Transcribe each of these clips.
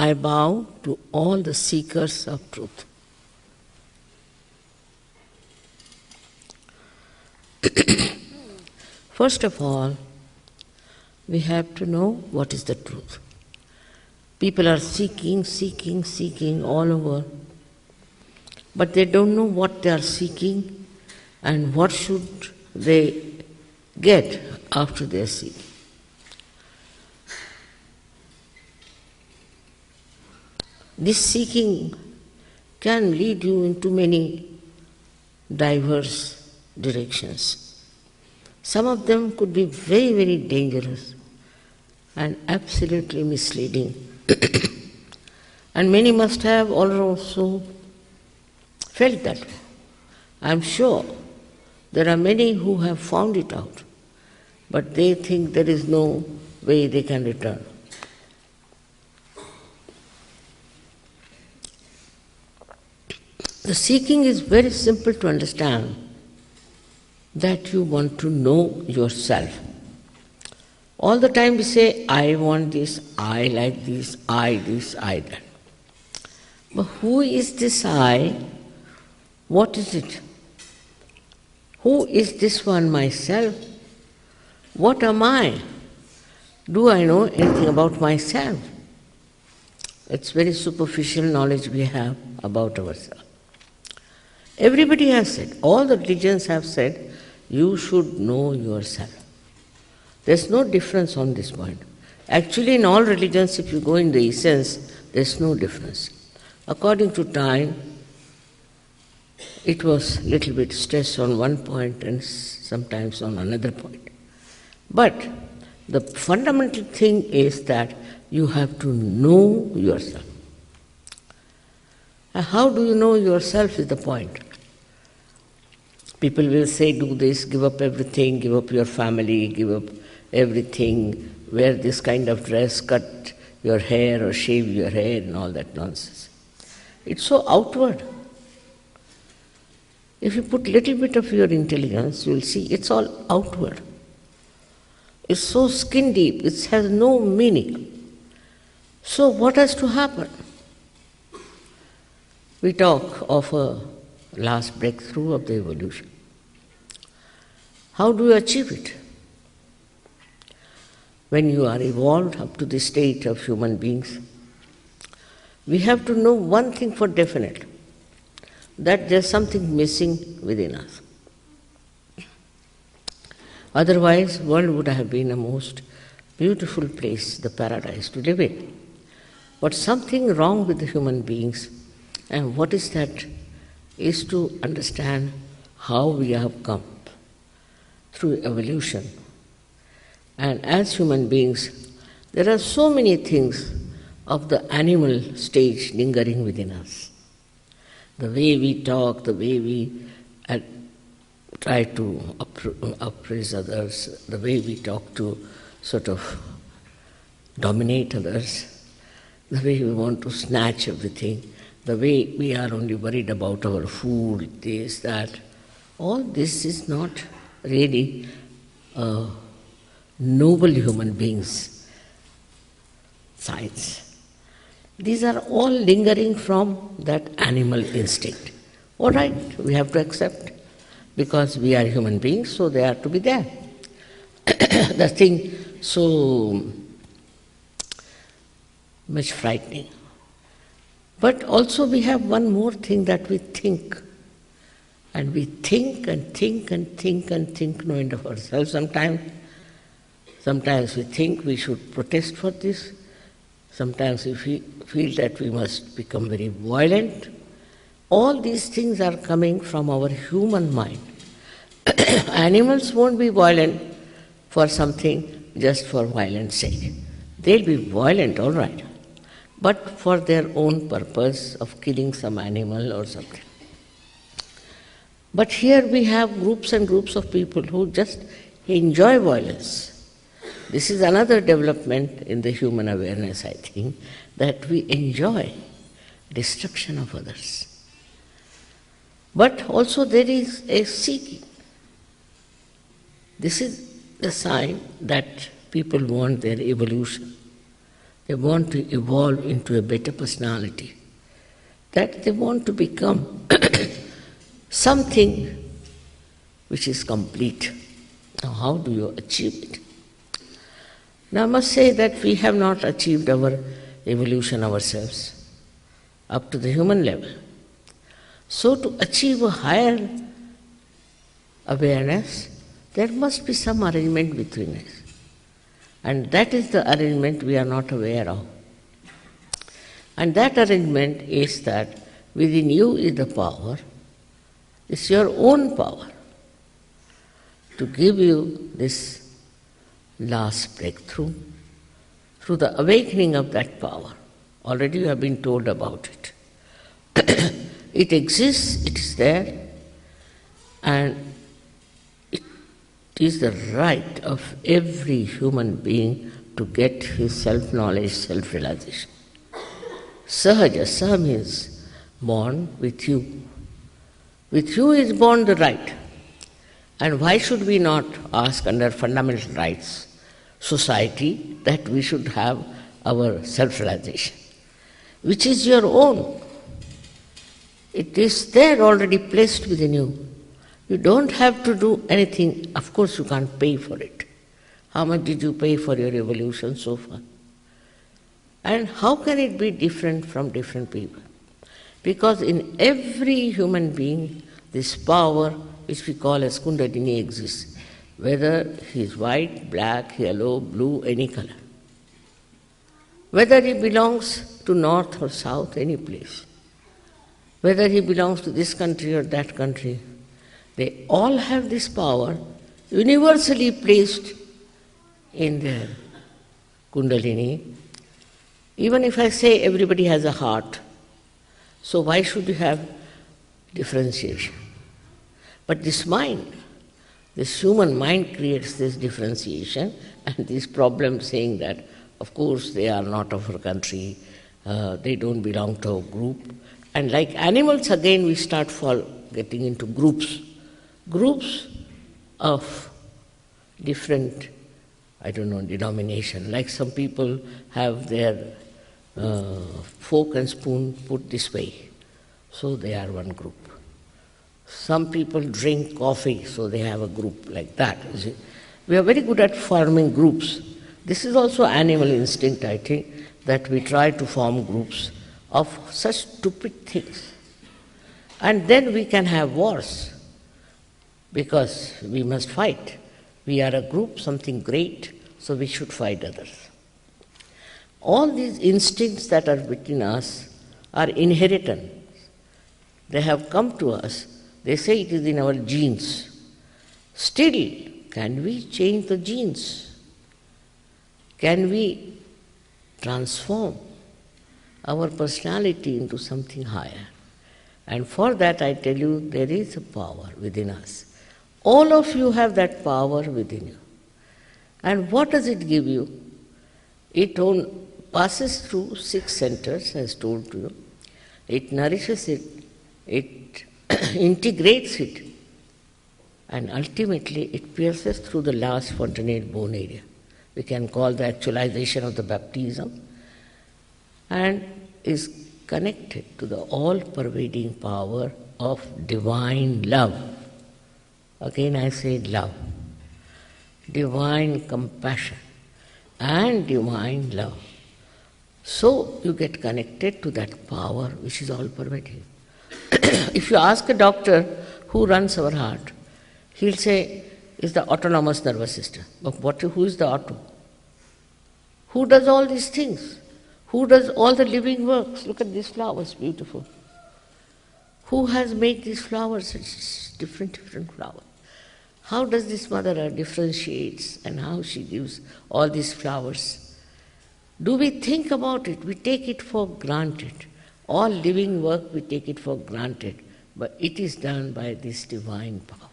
I bow to all the seekers of truth. First of all, we have to know what is the truth. People are seeking all over, but they don't know what they are seeking and what should they get after they are seeking. This seeking can lead you into many diverse directions. Some of them could be very, very dangerous and absolutely misleading. And many must have also felt that way. I'm sure there are many who have found it out, but they think there is no way they can return. The seeking is very simple to understand, that you want to know yourself. All the time we say, I want this, I like this, I that. But who is this I? What is it? Who is this one myself? What am I? Do I know anything about myself? It's very superficial knowledge we have about ourselves. Everybody has said, all the religions have said, you should know yourself. There's no difference on this point. Actually, in all religions, if you go in the essence, there's no difference. According to time, it was a little bit stressed on one point and sometimes on another point. But the fundamental thing is that you have to know yourself. And how do you know yourself is the point. People will say, do this, give up everything, give up your family, give up everything, wear this kind of dress, cut your hair or shave your hair and all that nonsense. It's so outward. If you put little bit of your intelligence, you will see it's all outward. It's so skin deep, it has no meaning. So what has to happen? We talk of a last breakthrough of the evolution. How do you achieve it? When you are evolved up to the state of human beings, we have to know one thing for definite, that there's something missing within us. Otherwise, world would have been a most beautiful place, the paradise to live in. But something wrong with the human beings, and what is that? Is to understand how we have come through evolution. And as human beings, there are so many things of the animal stage lingering within us. The way we talk, the way we try to appraise others, the way we talk to sort of dominate others, the way we want to snatch everything, the way we are only worried about our food, this, that, all this is not really noble human beings' sides. These are all lingering from that animal instinct. All right, we have to accept, because we are human beings, so they are to be there. The thing so much frightening. But also we have one more thing, that we think. And we think and think and think and think, no end of ourselves sometimes. Sometimes we think we should protest for this. Sometimes we feel that we must become very violent. All these things are coming from our human mind. Animals won't be violent for something just for violence sake. They'll be violent, all right, but for their own purpose of killing some animal or something. But here we have groups and groups of people who just enjoy violence. This is another development in the human awareness, I think, that we enjoy destruction of others. But also there is a seeking. This is the sign that people want their evolution. They want to evolve into a better personality. That they want to become something which is complete. Now, how do you achieve it? Now, I must say that we have not achieved our evolution ourselves up to the human level. So, to achieve a higher awareness, there must be some arrangement between us. And that is the arrangement we are not aware of. And that arrangement is that within you is the power, it's your own power to give you this last breakthrough through the awakening of that power. Already you have been told about it. It exists, it is there, and it is the right of every human being to get his self-knowledge, self-realization. Sahaja, Sah means born with you. With you is born the right. And why should we not ask under fundamental rights society that we should have our self-realization, which is your own? It is there already placed within you. You don't have to do anything. Of course, you can't pay for it. How much did you pay for your evolution so far? And how can it be different from different people? Because in every human being, this power, which we call as Kundalini, exists, whether he is white, black, yellow, blue, any color. Whether he belongs to north or south, any place. Whether he belongs to this country or that country, they all have this power universally placed in their Kundalini. Even if I say everybody has a heart, so why should you have differentiation? But this mind, this human mind creates this differentiation and this problem saying that, of course, they are not of our country, they don't belong to a group. And like animals, again, we start getting into groups. Groups of different, denomination. Like some people have their fork and spoon put this way, so they are one group. Some people drink coffee, so they have a group like that. You see? We are very good at forming groups. This is also animal instinct, I think, that we try to form groups of such stupid things. And then we can have wars, because we must fight. We are a group, something great, so we should fight others. All these instincts that are within us are inheritance. They have come to us. They say it is in our genes. Still, can we change the genes? Can we transform our personality into something higher? And for that, I tell you, there is a power within us. All of you have that power within you. And what does it give you? It passes through 6 centers, as told to you. It nourishes it, it integrates it, and ultimately it pierces through the last fontanelle bone area. We can call the actualization of the baptism, and is connected to the all-pervading power of divine love. Again I say love. Divine compassion and divine love. So you get connected to that power which is all-pervading. If you ask a doctor who runs our heart, he'll say, it's the autonomous nervous system. But who is the auto? Who does all these things? Who does all the living works? Look at these flowers, beautiful. Who has made these flowers, such different flowers? How does this mother earth differentiates and how she gives all these flowers? Do we think about it? We take it for granted. All living work, we take it for granted. But it is done by this divine power.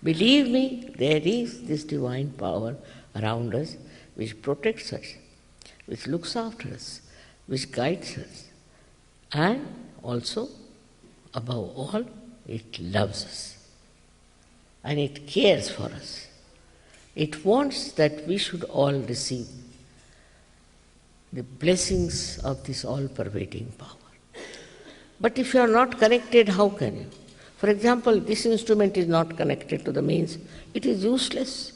Believe me, there is this divine power around us which protects us, which looks after us, which guides us. And also, above all, it loves us. And it cares for us. It wants that we should all receive the blessings of this all-pervading power. But if you are not connected, how can you? For example, this instrument is not connected to the mains, it is useless.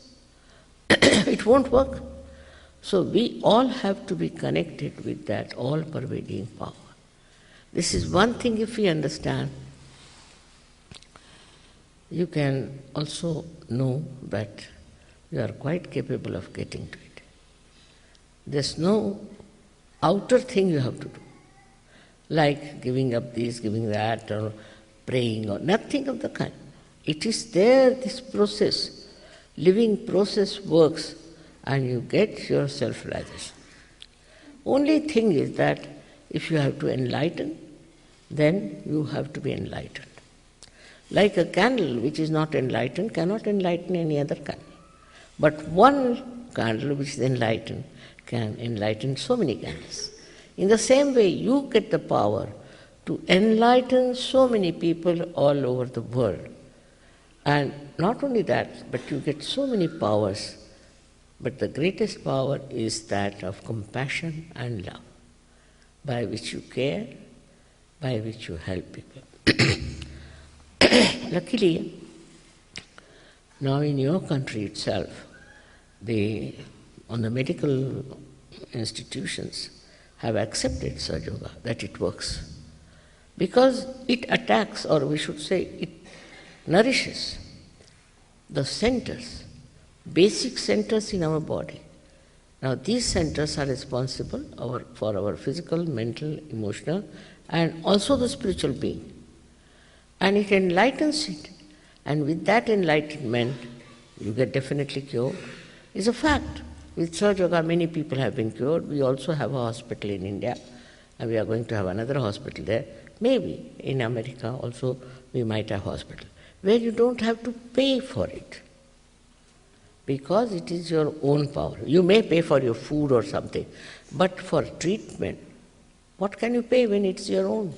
It won't work. So we all have to be connected with that all-pervading power. This is one thing if we understand, you can also know that you are quite capable of getting to it. There's no outer thing you have to do, like giving up this, giving that, or praying, or nothing of the kind. It is there, this process, living process works, and you get your self-realization. Only thing is that if you have to enlighten, then you have to be enlightened. Like a candle which is not enlightened cannot enlighten any other candle. But one candle which is enlightened can enlighten so many candles. In the same way, you get the power to enlighten so many people all over the world. And not only that, but you get so many powers. But the greatest power is that of compassion and love, by which you care, by which you help people. Luckily, now in your country itself, on the medical institutions have accepted Sahaja Yoga, that it works. Because it attacks, or we should say, it nourishes the centers, basic centers in our body. Now these centers are responsible for our physical, mental, emotional, and also the spiritual being. And it enlightens it. And with that enlightenment, you get definitely cured. It's a fact. With Sahaja Yoga, many people have been cured. We also have a hospital in India, and we are going to have another hospital there. Maybe in America also we might have a hospital, where you don't have to pay for it, because it is your own power. You may pay for your food or something, but for treatment, what can you pay when it's your own?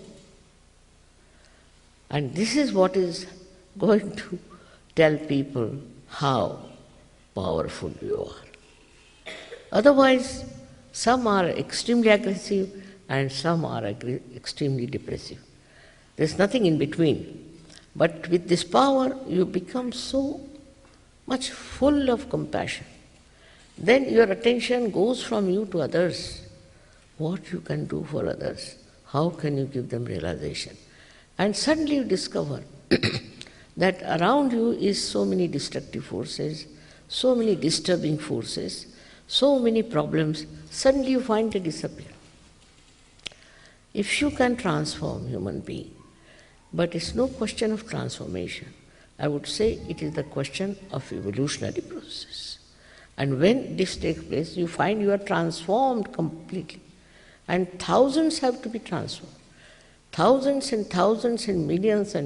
And this is what is going to tell people how powerful you are. Otherwise, some are extremely aggressive and some are extremely depressive. There's nothing in between. But with this power, you become so much full of compassion. Then your attention goes from you to others. What you can do for others. How can you give them realization? And suddenly you discover that around you is so many destructive forces, so many disturbing forces, so many problems. Suddenly you find they disappear. If you can transform human being, but it's no question of transformation. I would say it is the question of evolutionary process. And when this takes place, you find you are transformed completely. And thousands have to be transformed. Thousands and thousands and millions.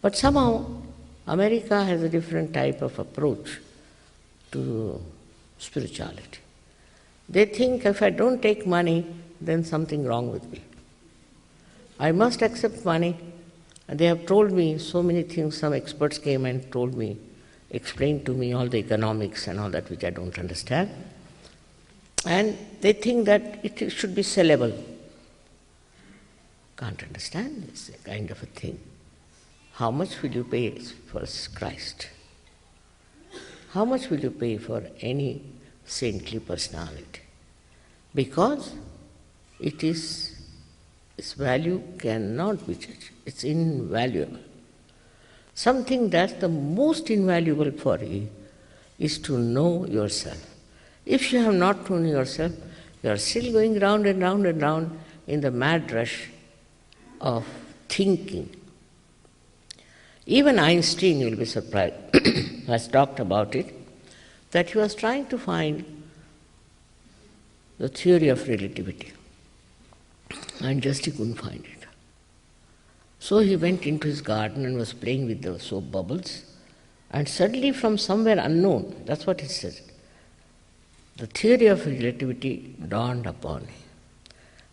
But somehow, America has a different type of approach to spirituality. They think if I don't take money, then something wrong with me. I must accept money. And they have told me so many things. Some experts came and told me, explained to me all the economics and all that which I don't understand. And they think that it should be sellable. Can't understand this kind of a thing. How much will you pay for Christ? How much will you pay for any saintly personality? Because its value cannot be judged. It's invaluable. Something that's the most invaluable for you is to know yourself. If you have not known yourself, you are still going round and round and round in the mad rush of thinking. Even Einstein, you'll be surprised, has talked about it, that he was trying to find the theory of relativity, and just he couldn't find it. So he went into his garden and was playing with the soap bubbles, and suddenly from somewhere unknown, that's what he says, the theory of relativity dawned upon him.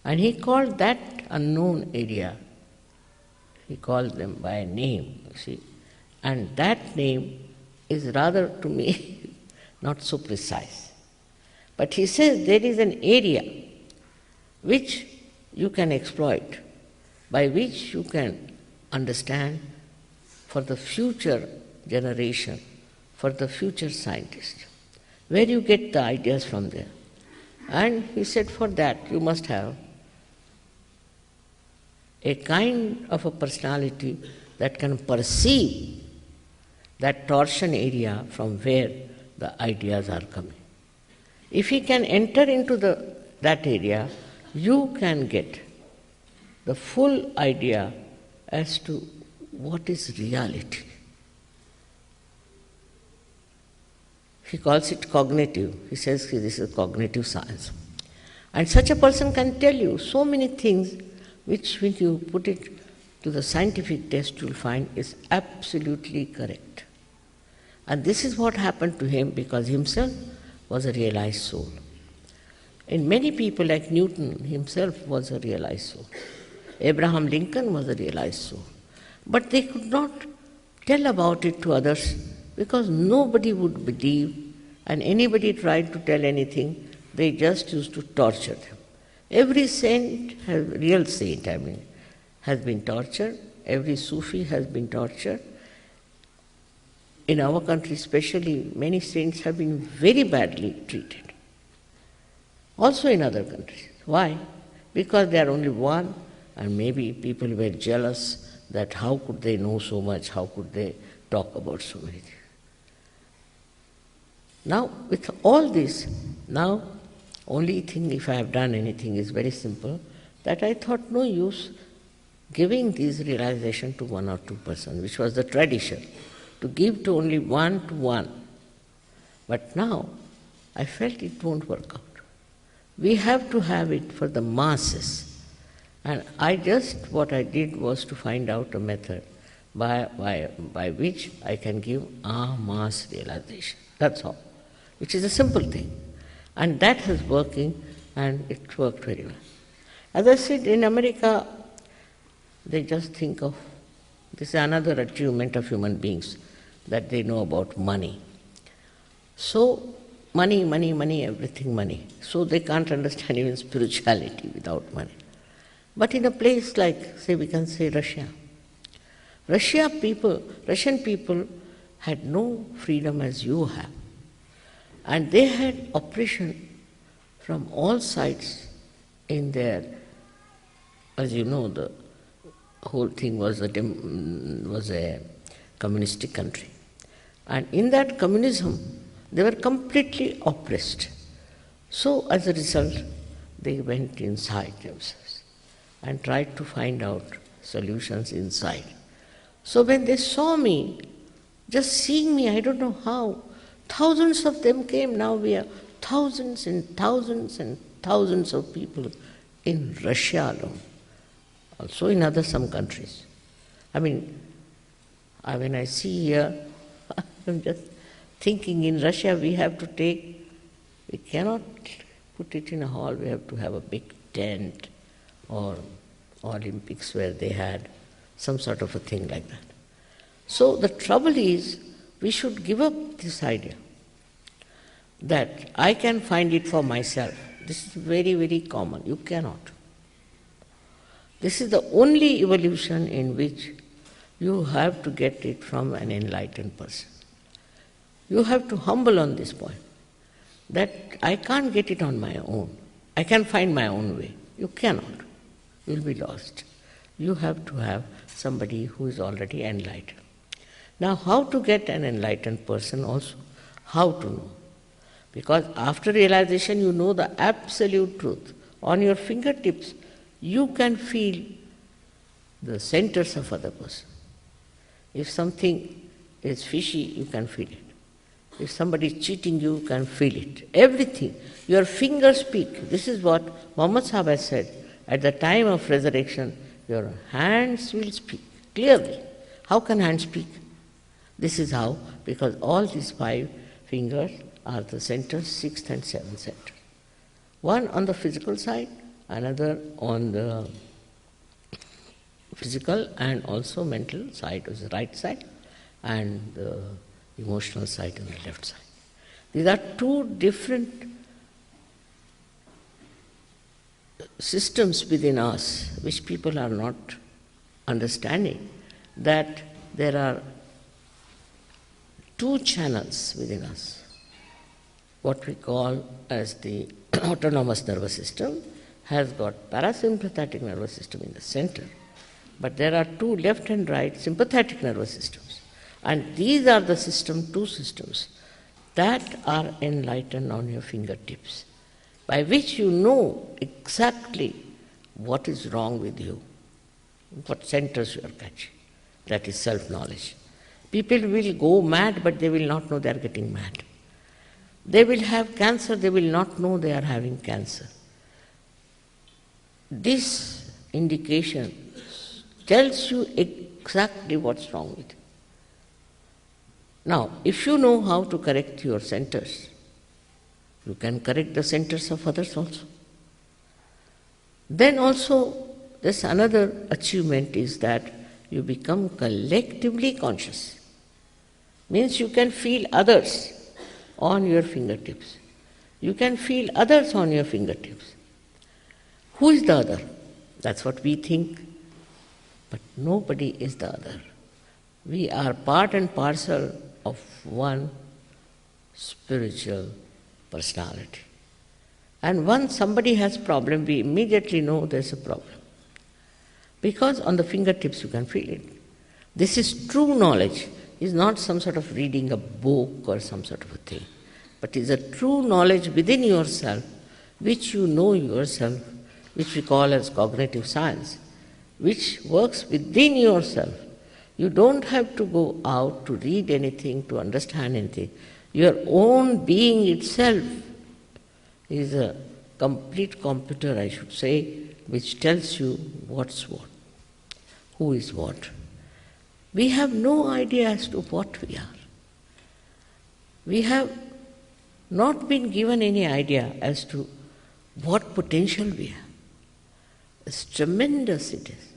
And he called that unknown area, he called them by a name, you see. And that name is rather, to me, not so precise. But he says there is an area which you can exploit, by which you can understand for the future generation, for the future scientist. Where you get the ideas from there? And he said for that you must have a kind of a personality that can perceive that torsion area from where the ideas are coming. If he can enter into that area, you can get the full idea as to what is reality. He calls it cognitive. He says this is cognitive science. And such a person can tell you so many things which, when you put it to the scientific test, you'll find is absolutely correct. And this is what happened to him, because himself was a realized soul. And many people like Newton himself was a realized soul. Abraham Lincoln was a realized soul. But they could not tell about it to others because nobody would believe, and anybody tried to tell anything, they just used to torture them. Every saint, real saint has been tortured. Every Sufi has been tortured. In our country especially, many saints have been very badly treated. Also in other countries. Why? Because they are only one, and maybe people were jealous that how could they know so much, how could they talk about so many things. Now, with all this, now only thing, if I have done anything, is very simple, that I thought no use giving these realization to one or two persons, which was the tradition, to give to only one to one. But now I felt it won't work out. We have to have it for the masses. And what I did was to find out a method by which I can give a mass realization. That's all. Which is a simple thing. And that is working, and it worked very well. As I said, in America, they just think of, this is another achievement of human beings, that they know about money. So, money, everything money. So they can't understand even spirituality without money. But in a place like, say, we can say Russia. Russian people had no freedom as you have. And they had oppression from all sides in their, as you know, the whole thing was a communistic country. And in that communism, they were completely oppressed. So as a result, they went inside themselves and tried to find out solutions inside. So when they saw me, just seeing me, I don't know how, thousands of them came. Now we are thousands and thousands and thousands of people in Russia alone, also in some countries. When I see here, I'm just thinking in Russia we cannot put it in a hall, we have to have a big tent, or Olympics where they had some sort of a thing like that. So the trouble is, we should give up this idea that I can find it for myself. This is very, very common. You cannot. This is the only evolution in which you have to get it from an enlightened person. You have to humble on this point, that I can't get it on my own. I can find my own way. You cannot. You'll be lost. You have to have somebody who is already enlightened. Now, how to get an enlightened person also? How to know? Because after realization, you know the absolute truth. On your fingertips, you can feel the centers of other person. If something is fishy, you can feel it. If somebody is cheating you, you can feel it. Everything. Your fingers speak. This is what Muhammad Sahib has said. At the time of resurrection, your hands will speak clearly. How can hands speak? This is how, because all these 5 fingers are the centers, 6th and 7th center. One on the physical side, another on the physical and also mental side, is the right side, and the emotional side on the left side. These are 2 different systems within us which people are not understanding, that there are two channels within us, what we call as the autonomous nervous system has got parasympathetic nervous system in the center, but there are two left and right sympathetic nervous systems, and these are the two systems that are enlightened on your fingertips, by which you know exactly what is wrong with you, what centers you are catching. That is self-knowledge. People will go mad, but they will not know they are getting mad. They will have cancer, they will not know they are having cancer. This indication tells you exactly what's wrong with you. Now, if you know how to correct your centers, you can correct the centers of others also. Then also, there's another achievement is that you become collectively conscious. Means you can feel others on your fingertips. You can feel others on your fingertips. Who is the other? That's what we think. But nobody is the other. We are part and parcel of one spiritual personality. And once somebody has problem, we immediately know there's a problem. Because on the fingertips you can feel it. This is true knowledge. It's not some sort of reading a book or some sort of a thing. But it's a true knowledge within yourself, which you know yourself, which we call as cognitive science, which works within yourself. You don't have to go out to read anything, to understand anything. Your own being itself is a complete computer, I should say, which tells you what's what, who is what. We have no idea as to what we are. We have not been given any idea as to what potential we have. It's tremendous it is.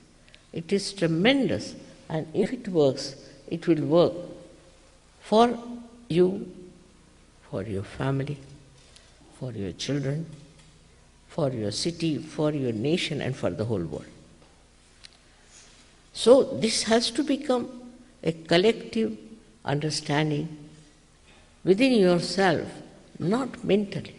It is tremendous, and if it works, it will work for you, for your family, for your children, for your city, for your nation, and for the whole world. So this has to become a collective understanding within yourself, not mentally.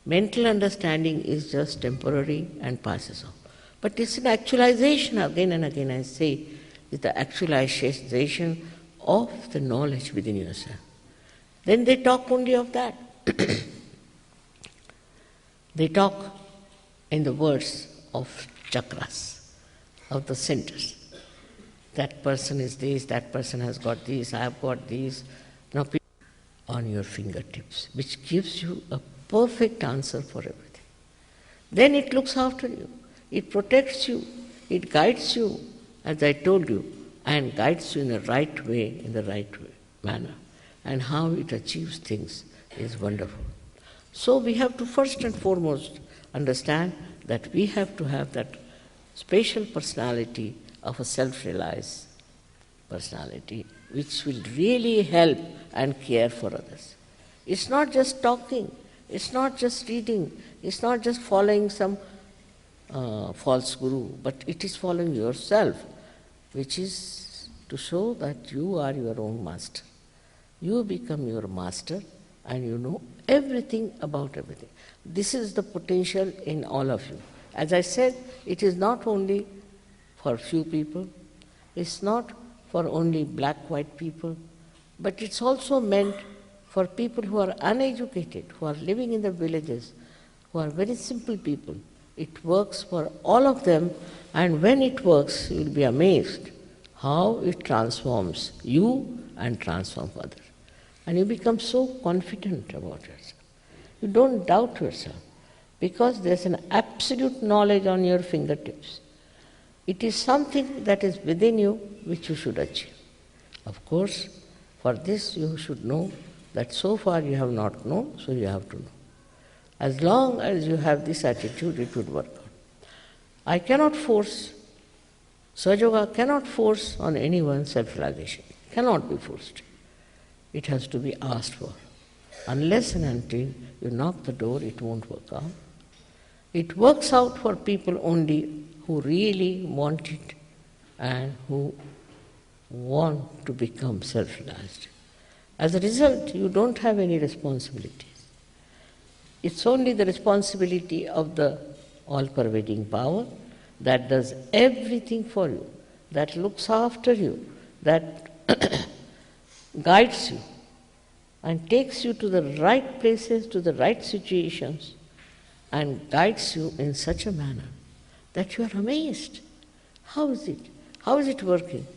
Mental understanding is just temporary and passes off. But it's an actualization, again and again I say, it's the actualization of the knowledge within yourself. Then they talk only of that. They talk in the words of chakras, of the centers. That person is this, that person has got this, I have got this. Now, on your fingertips, which gives you a perfect answer for everything. Then it looks after you, it protects you, it guides you, as I told you, and guides you in the right way, in the right manner. And how it achieves things is wonderful. So we have to first and foremost understand that we have to have that spatial personality of a self-realized personality, which will really help and care for others. It's not just talking, it's not just reading, it's not just following some false guru, but it is following yourself, which is to show that you are your own master. You become your master and you know everything about everything. This is the potential in all of you. As I said, it is not only for few people, it's not for only black-white people, but it's also meant for people who are uneducated, who are living in the villages, who are very simple people. It works for all of them, and when it works, you will be amazed how it transforms you and transforms others. And you become so confident about yourself. You don't doubt yourself, because there's an absolute knowledge on your fingertips. It is something that is within you which you should achieve. Of course, for this you should know that so far you have not known, so you have to know. As long as you have this attitude, it would work out. I cannot force, Sahaja Yoga cannot force on anyone self-realization. It cannot be forced. It has to be asked for. Unless and until you knock the door, it won't work out. It works out for people only who really want it and who want to become self-realized. As a result, you don't have any responsibilities. It's only the responsibility of the all-pervading power that does everything for you, that looks after you, that guides you and takes you to the right places, to the right situations, and guides you in such a manner that you are amazed. How is it? How is it working?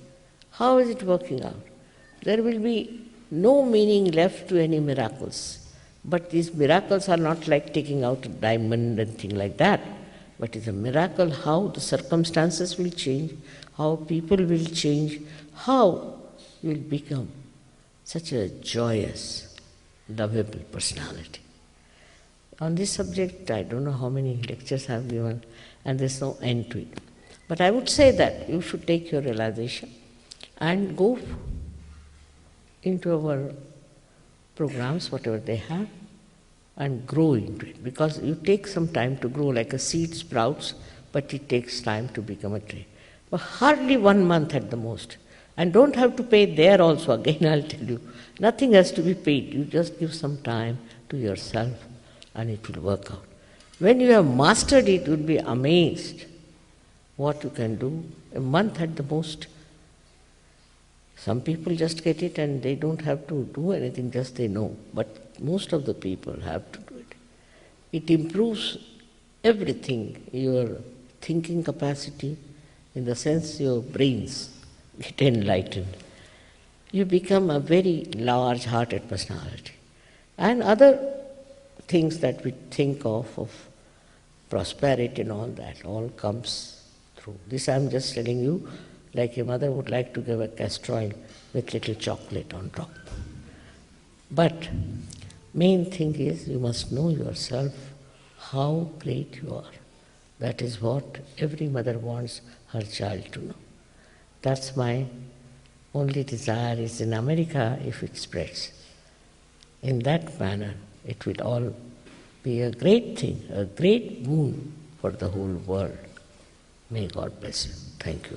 How is it working out? There will be no meaning left to any miracles. But these miracles are not like taking out a diamond and things like that. But it's a miracle how the circumstances will change, how people will change, how you will become such a joyous, lovable personality. On this subject, I don't know how many lectures I have given, and there's no end to it. But I would say that you should take your realization and go into our programs, whatever they have, and grow into it. Because you take some time to grow, like a seed sprouts, but it takes time to become a tree. But hardly 1 month at the most. And don't have to pay there also, again I'll tell you. Nothing has to be paid. You just give some time to yourself and it will work out. When you have mastered it, you'll be amazed what you can do. A month at the most. Some people just get it and they don't have to do anything, just they know. But most of the people have to do it. It improves everything, your thinking capacity, in the sense your brains get enlightened. You become a very large-hearted personality. And other things that we think of prosperity and all that, all comes through. This I'm just telling you, like a mother would like to give a castor oil with little chocolate on top. But main thing is you must know yourself how great you are. That is what every mother wants her child to know. That's my only desire is in America, if it spreads. In that manner, it will all be a great thing, a great boon for the whole world. May God bless you. Thank you.